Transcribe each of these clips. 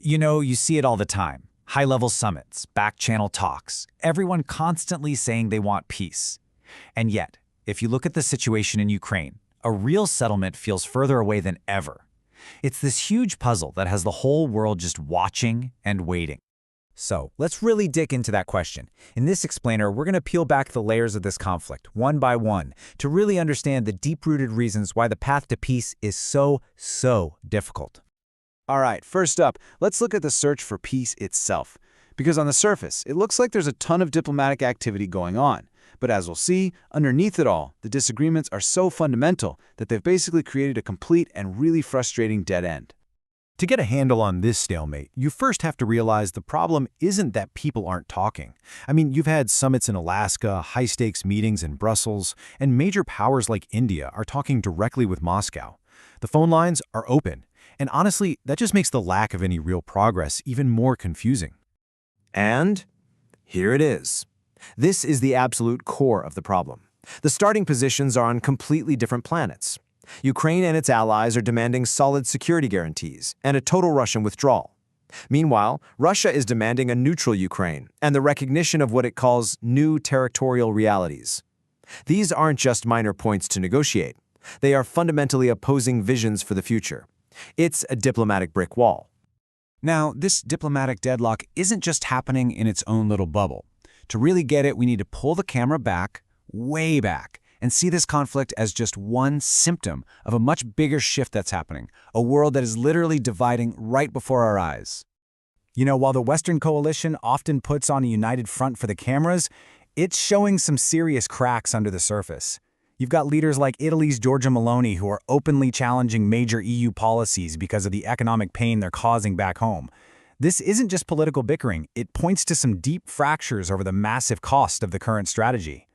You see it all the time. High-level summits, back-channel talks, everyone constantly saying they want peace. And yet, if you look at the situation in Ukraine, a real settlement feels further away than ever. It's this huge puzzle that has the whole world just watching and waiting. So, let's really dig into that question. In this explainer, we're going to peel back the layers of this conflict, one by one, to really understand the deep-rooted reasons why the path to peace is so difficult. All right, first up, let's look at the search for peace itself. Because on the surface, it looks like there's a ton of diplomatic activity going on. But as we'll see, underneath it all, the disagreements are so fundamental that they've basically created a complete and really frustrating dead end. To get a handle on this stalemate, you first have to realize the problem isn't that people aren't talking. I mean, you've had summits in Alaska, high-stakes meetings in Brussels, and major powers like India are talking directly with Moscow. The phone lines are open, and honestly, that just makes the lack of any real progress even more confusing. And here it is. This is the absolute core of the problem. The starting positions are on completely different planets. Ukraine and its allies are demanding solid security guarantees and a total Russian withdrawal. Meanwhile, Russia is demanding a neutral Ukraine and the recognition of what it calls new territorial realities. These aren't just minor points to negotiate. They are fundamentally opposing visions for the future. It's a diplomatic brick wall. Now, this diplomatic deadlock isn't just happening in its own little bubble. To really get it, we need to pull the camera back, way back, and see this conflict as just one symptom of a much bigger shift that's happening, a world that is literally dividing right before our eyes. While the Western coalition often puts on a united front for the cameras, it's showing some serious cracks under the surface. You've got leaders like Italy's Giorgia Meloni who are openly challenging major EU policies because of the economic pain they're causing back home. This isn't just political bickering, it points to some deep fractures over the massive cost of the current strategy.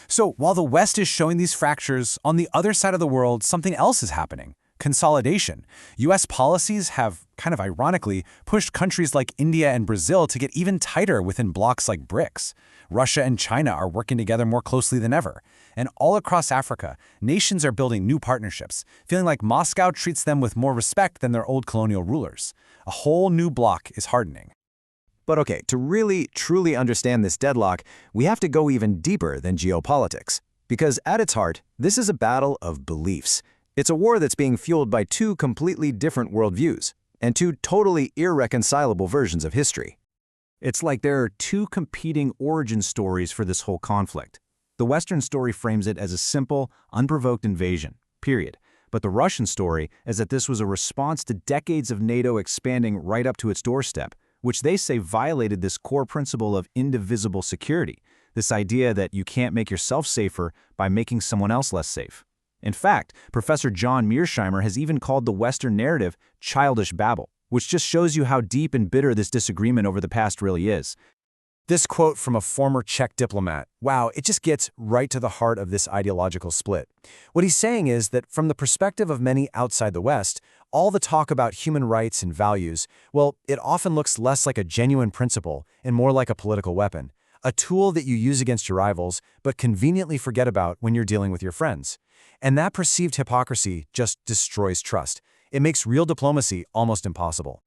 So, while the West is showing these fractures, on the other side of the world, something else is happening. Consolidation. U.S. policies have, kind of ironically, pushed countries like India and Brazil to get even tighter within blocs like BRICS. Russia and China are working together more closely than ever. And all across Africa, nations are building new partnerships, feeling like Moscow treats them with more respect than their old colonial rulers. A whole new bloc is hardening. But okay, to really, truly understand this deadlock, we have to go even deeper than geopolitics. Because at its heart, this is a battle of beliefs. It's a war that's being fueled by two completely different worldviews, and two totally irreconcilable versions of history. It's like there are two competing origin stories for this whole conflict. The Western story frames it as a simple, unprovoked invasion, period. But the Russian story is that this was a response to decades of NATO expanding right up to its doorstep, which they say violated this core principle of indivisible security, this idea that you can't make yourself safer by making someone else less safe. In fact, Professor John Mearsheimer has even called the Western narrative childish babble, which just shows you how deep and bitter this disagreement over the past really is. This quote from a former Czech diplomat, wow, it just gets right to the heart of this ideological split. What he's saying is that from the perspective of many outside the West, all the talk about human rights and values, well, it often looks less like a genuine principle and more like a political weapon, a tool that you use against your rivals but conveniently forget about when you're dealing with your friends. And that perceived hypocrisy just destroys trust. It makes real diplomacy almost impossible.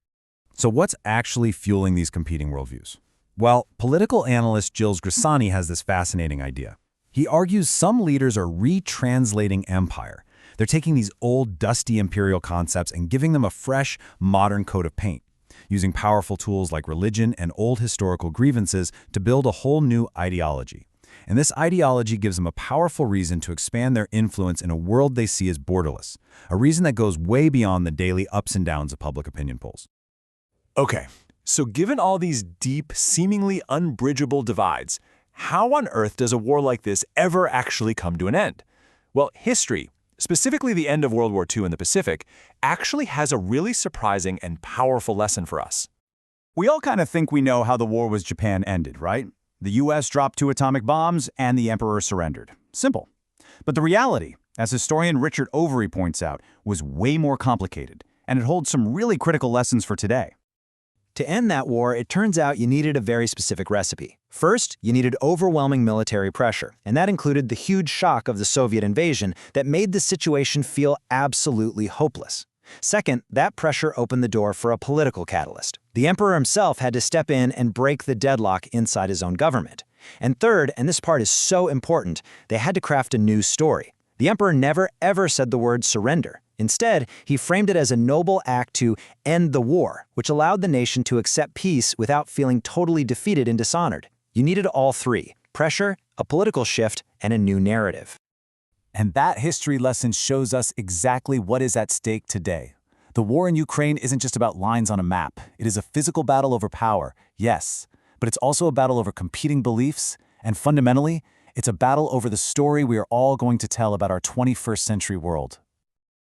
So what's actually fueling these competing worldviews? Well, political analyst Gilles Grissani has this fascinating idea. He argues some leaders are retranslating empire. They're taking these old, dusty imperial concepts and giving them a fresh, modern coat of paint, using powerful tools like religion and old historical grievances to build a whole new ideology. And this ideology gives them a powerful reason to expand their influence in a world they see as borderless, a reason that goes way beyond the daily ups and downs of public opinion polls. Okay, so given all these deep, seemingly unbridgeable divides, how on earth does a war like this ever actually come to an end? Well, history, specifically the end of World War II in the Pacific, actually has a really surprising and powerful lesson for us. We all kind of think we know how the war with Japan ended, right? The US dropped 2 atomic bombs and the emperor surrendered. Simple. But the reality, as historian Richard Overy points out, was way more complicated, and it holds some really critical lessons for today. To end that war, it turns out you needed a very specific recipe. First, you needed overwhelming military pressure, and that included the huge shock of the Soviet invasion that made the situation feel absolutely hopeless. Second, that pressure opened the door for a political catalyst. The emperor himself had to step in and break the deadlock inside his own government. And third, and this part is so important, they had to craft a new story. The emperor never ever said the word surrender. Instead, he framed it as a noble act to end the war, which allowed the nation to accept peace without feeling totally defeated and dishonored. You needed all three: pressure, a political shift, and a new narrative. And that history lesson shows us exactly what is at stake today. The war in Ukraine isn't just about lines on a map. It is a physical battle over power, yes, but it's also a battle over competing beliefs, and fundamentally, it's a battle over the story we are all going to tell about our 21st century world.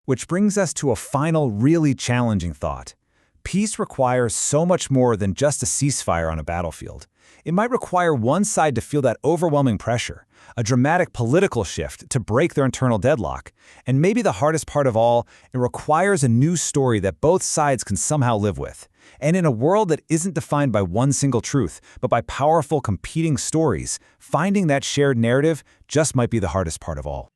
Which brings us to a final, really challenging thought. Peace requires so much more than just a ceasefire on a battlefield. It might require one side to feel that overwhelming pressure, a dramatic political shift to break their internal deadlock, and maybe the hardest part of all, it requires a new story that both sides can somehow live with. And in a world that isn't defined by one single truth, but by powerful competing stories, finding that shared narrative just might be the hardest part of all.